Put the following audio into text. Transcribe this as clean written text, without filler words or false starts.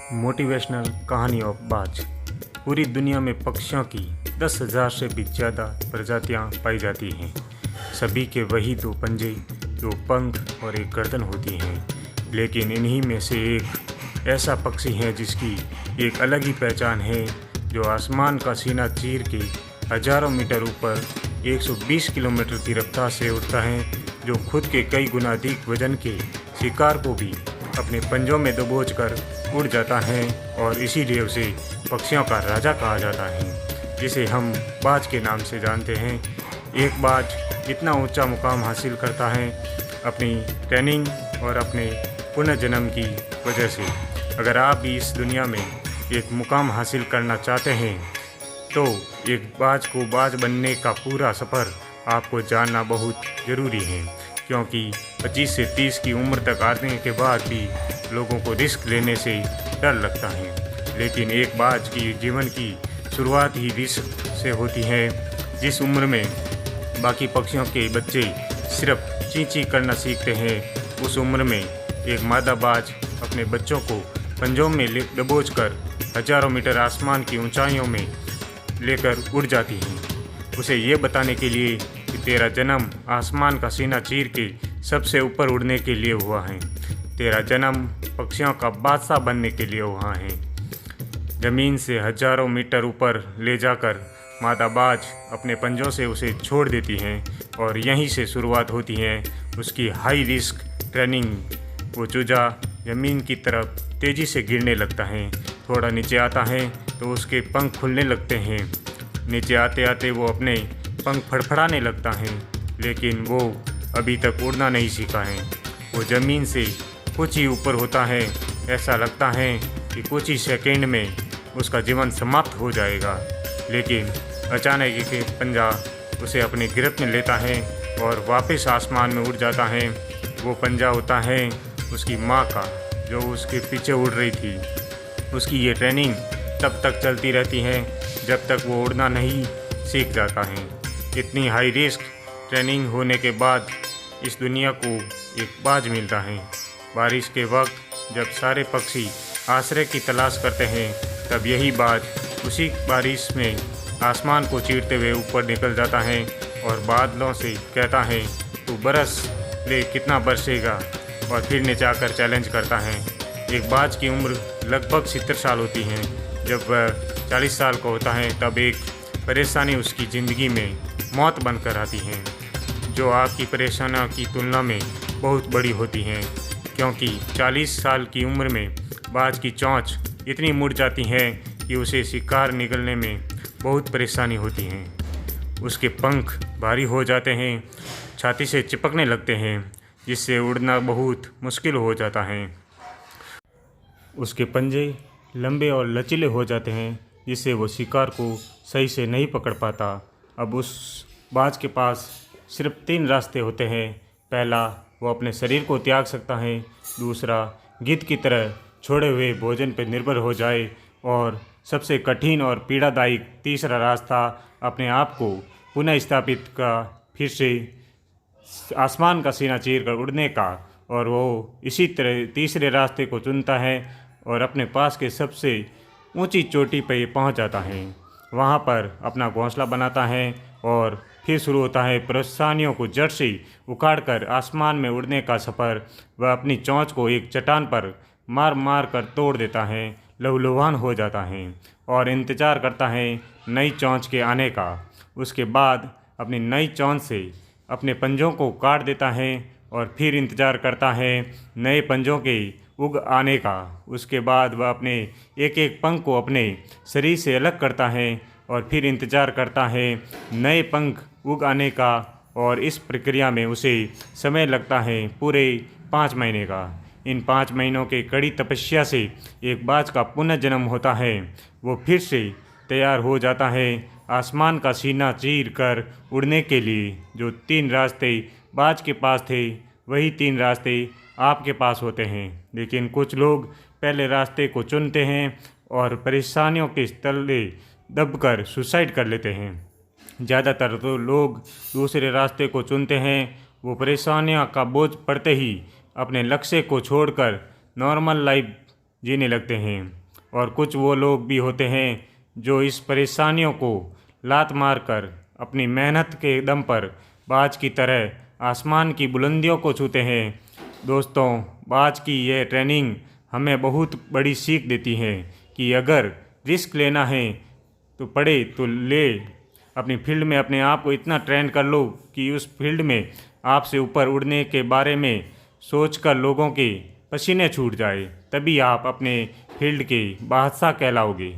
Motivational कहानी of बाज। पूरी दुनिया में पक्षियों की 10,000 से भी ज़्यादा प्रजातियां पाई जाती हैं। सभी के वही दो पंजे, दो पंख और एक गर्दन होती हैं। लेकिन इन्हीं में से एक ऐसा पक्षी है जिसकी एक अलग ही पहचान है, जो आसमान का सीना चीर के हज़ारों मीटर ऊपर 120 किलोमीटर की रफ्तार से उड़ता है, जो खुद के कई गुना अधिक वजन के शिकार को भी अपने पंजों में दबोचकर उड़ जाता है। और इसीलिए उसे पक्षियों का राजा कहा जाता है, जिसे हम बाज के नाम से जानते हैं। एक बाज इतना ऊंचा मुकाम हासिल करता है अपनी ट्रेनिंग और अपने पुनर्जन्म की वजह से। अगर आप भी इस दुनिया में एक मुकाम हासिल करना चाहते हैं तो एक बाज को बाज बनने का पूरा सफ़र आपको जानना बहुत ज़रूरी है, क्योंकि 25 से 30 की उम्र तक आने के बाद भी लोगों को रिस्क लेने से डर लगता है। लेकिन एक बाज की जीवन की शुरुआत ही रिस्क से होती है। जिस उम्र में बाकी पक्षियों के बच्चे सिर्फ चीं-चीं करना सीखते हैं, उस उम्र में एक मादा बाज अपने बच्चों को पंजों में दबोचकर हज़ारों मीटर आसमान की ऊंचाइयों में लेकर उड़ जाती है, उसे ये बताने के लिए कि तेरा जन्म आसमान का सीना चीर के सबसे ऊपर उड़ने के लिए हुआ है। तेरा जन्म पक्षियों का बादशाह बनने के लिए हुआ है। ज़मीन से हज़ारों मीटर ऊपर ले जाकर मादा बाज अपने पंजों से उसे छोड़ देती हैं, और यहीं से शुरुआत होती है उसकी हाई रिस्क ट्रेनिंग। वो चूजा ज़मीन की तरफ तेज़ी से गिरने लगता है। थोड़ा नीचे आता है तो उसके पंख खुलने लगते हैं। नीचे आते आते वो अपने पंख फड़फड़ाने लगता है, लेकिन वो अभी तक उड़ना नहीं सीखा है। वो ज़मीन से कुछ ही ऊपर होता है। ऐसा लगता है कि कुछ ही सेकंड में उसका जीवन समाप्त हो जाएगा, लेकिन अचानक एक पंजा उसे अपनी गिरफ्त में लेता है और वापस आसमान में उड़ जाता है। वो पंजा होता है उसकी माँ का, जो उसके पीछे उड़ रही थी। उसकी ये ट्रेनिंग तब तक चलती रहती है जब तक वो उड़ना नहीं सीख जाता है। इतनी हाई रिस्क ट्रेनिंग होने के बाद इस दुनिया को एक बाज मिलता है। बारिश के वक्त जब सारे पक्षी आश्रय की तलाश करते हैं, तब यही बाज उसी बारिश में आसमान को चीरते हुए ऊपर निकल जाता है और बादलों से कहता है, तू बरस ले, कितना बरसेगा। और फिर नीचे आकर चैलेंज करता है। एक बाज की उम्र लगभग 70 साल होती है। जब वह 40 साल का होता है, तब एक परेशानी उसकी ज़िंदगी में मौत बनकर आती है, जो आपकी परेशानियों की तुलना में बहुत बड़ी होती हैं, क्योंकि 40 साल की उम्र में बाज की चोंच इतनी मुड़ जाती है कि उसे शिकार निगलने में बहुत परेशानी होती है। उसके पंख भारी हो जाते हैं, छाती से चिपकने लगते हैं, जिससे उड़ना बहुत मुश्किल हो जाता है। उसके पंजे लंबे और लचीले हो जाते हैं, जिससे वो शिकार को सही से नहीं पकड़ पाता। अब उस बाज के पास सिर्फ 3 रास्ते होते हैं। पहला, वो अपने शरीर को त्याग सकता है। दूसरा, गिद्ध की तरह छोड़े हुए भोजन पर निर्भर हो जाए। और सबसे कठिन और पीड़ादायक तीसरा रास्ता, अपने आप को पुनः स्थापित का, फिर से आसमान का सीना चीर कर उड़ने का। और वो इसी तरह तीसरे रास्ते को चुनता है और अपने पास के सबसे ऊंची चोटी पर पहुंच जाता है। वहां पर अपना घोंसला बनाता है और फिर शुरू होता है परेशानियों को जड़ से उखाड़कर आसमान में उड़ने का सफ़र। वह अपनी चोंच को एक चट्टान पर मार मार कर तोड़ देता है, लहूलुहान हो जाता है और इंतज़ार करता है नई चोंच के आने का। उसके बाद अपनी नई चोंच से अपने पंजों को काट देता है और फिर इंतज़ार करता है नए पंजों के उग आने का। उसके बाद वह अपने एक एक पंख को अपने शरीर से अलग करता है और फिर इंतज़ार करता है नए पंख उग आने का। और इस प्रक्रिया में उसे समय लगता है पूरे 5 महीने का। इन 5 महीनों के कड़ी तपस्या से एक बाज का पुनर्जन्म होता है। वो फिर से तैयार हो जाता है आसमान का सीना चीर कर उड़ने के लिए। जो 3 रास्ते बाज के पास थे, वही 3 रास्ते आपके पास होते हैं। लेकिन कुछ लोग पहले रास्ते को चुनते हैं और परेशानियों के तले दबकर सुसाइड कर लेते हैं। ज़्यादातर तो लोग दूसरे रास्ते को चुनते हैं। वो परेशानियों का बोझ पड़ते ही अपने लक्ष्य को छोड़कर नॉर्मल लाइफ जीने लगते हैं। और कुछ वो लोग भी होते हैं जो इस परेशानियों को लात मारकर अपनी मेहनत के दम पर बाज की तरह आसमान की बुलंदियों को छूते हैं। दोस्तों, बाज की यह ट्रेनिंग हमें बहुत बड़ी सीख देती है कि अगर रिस्क लेना है तो पड़े तो ले। अपनी फील्ड में अपने आप को इतना ट्रेन कर लो कि उस फील्ड में आपसे ऊपर उड़ने के बारे में सोचकर लोगों के पसीने छूट जाए, तभी आप अपने फील्ड के बादशाह कहलाओगे।